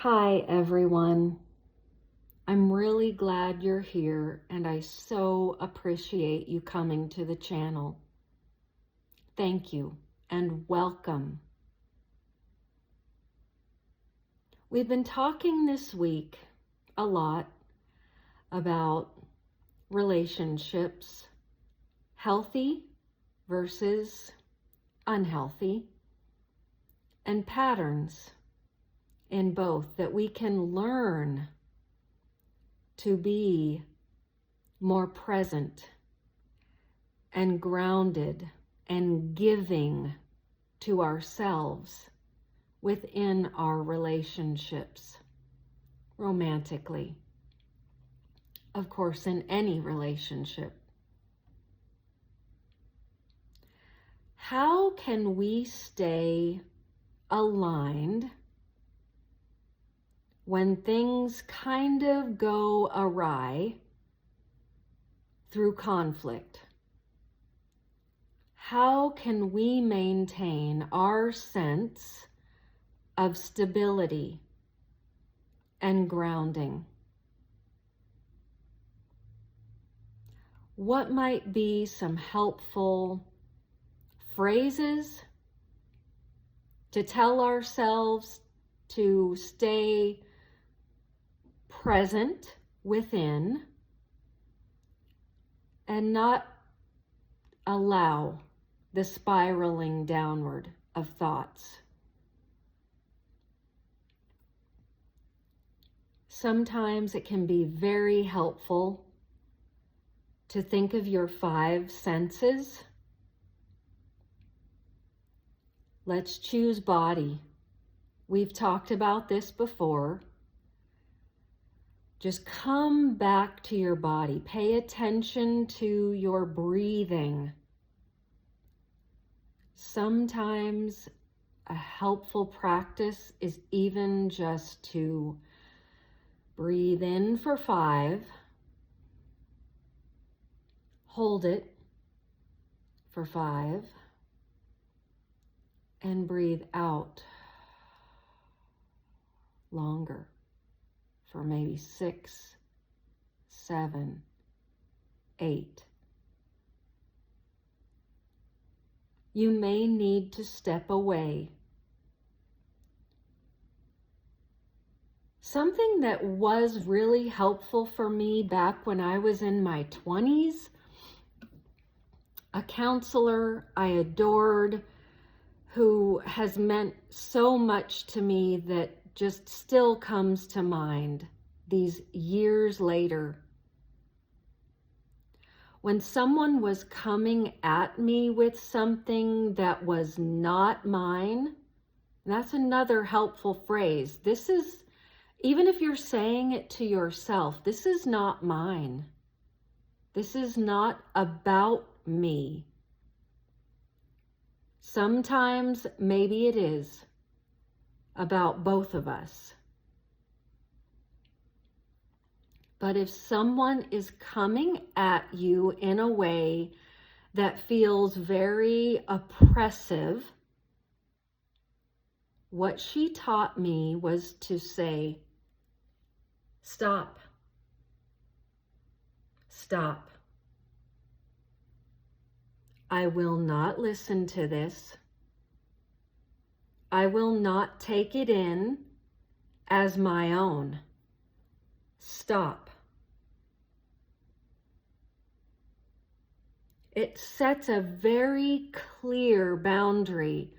Hi, everyone. I'm really glad you're here, and I so appreciate you coming to the channel. Thank you and welcome. We've been talking this week a lot about relationships, healthy versus unhealthy, and patterns in both that we can learn to be more present and grounded and giving to ourselves within our relationships, romantically, of course, in any relationship. How can we stay aligned when things kind of go awry through conflict? How can we maintain our sense of stability and grounding? What might be some helpful phrases to tell ourselves to stay present within and not allow the spiraling downward of thoughts? Sometimes it can be very helpful to think of your 5 senses. Let's choose body. We've talked about this before. Just come back to your body. Pay attention to your breathing. Sometimes a helpful practice is even just to breathe in for 5, hold it for 5, and breathe out longer for maybe 6, 7, 8. You may need to step away. Something that was really helpful for me back when I was in my 20s, a counselor I adored who has meant so much to me that just still comes to mind these years later. When someone was coming at me with something that was not mine, that's another helpful phrase. This is, even if you're saying it to yourself, this is not mine. This is not about me. Sometimes maybe it is about both of us. But if someone is coming at you in a way that feels very oppressive, what she taught me was to say, stop. Stop. I will not listen to this. I will not take it in as my own. Stop. It sets a very clear boundary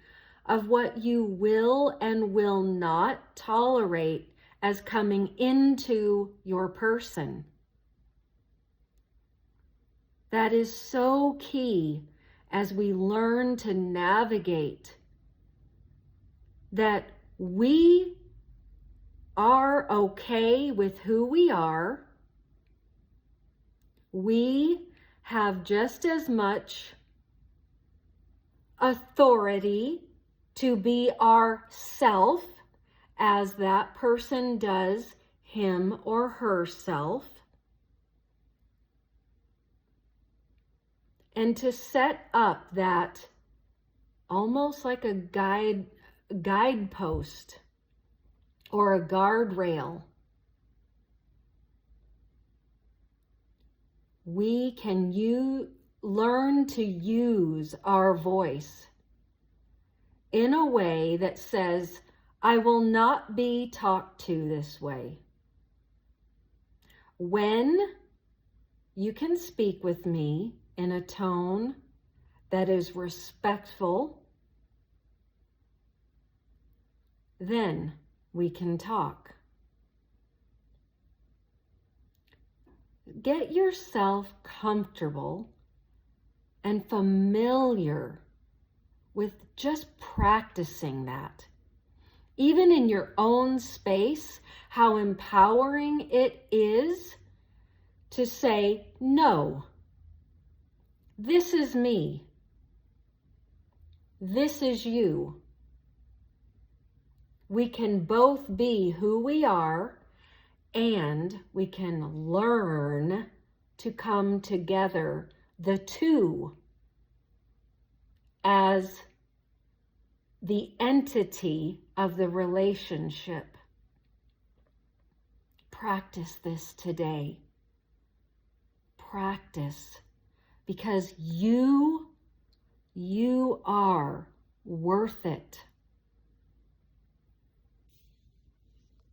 of what you will and will not tolerate as coming into your person. That is so key as we learn to navigate that we are okay with who we are. We have just as much authority to be ourself as that person does him or herself. And to set up that almost like a guidepost or a guardrail. We can learn to use our voice in a way that says, I will not be talked to this way. When you can speak with me in a tone that is respectful, then we can talk. Get yourself comfortable and familiar with just practicing that. Even in your own space, how empowering it is to say, no, this is me. This is you. We can both be who we are, and we can learn to come together, the two, as the entity of the relationship. Practice this today. Practice, because you are worth it.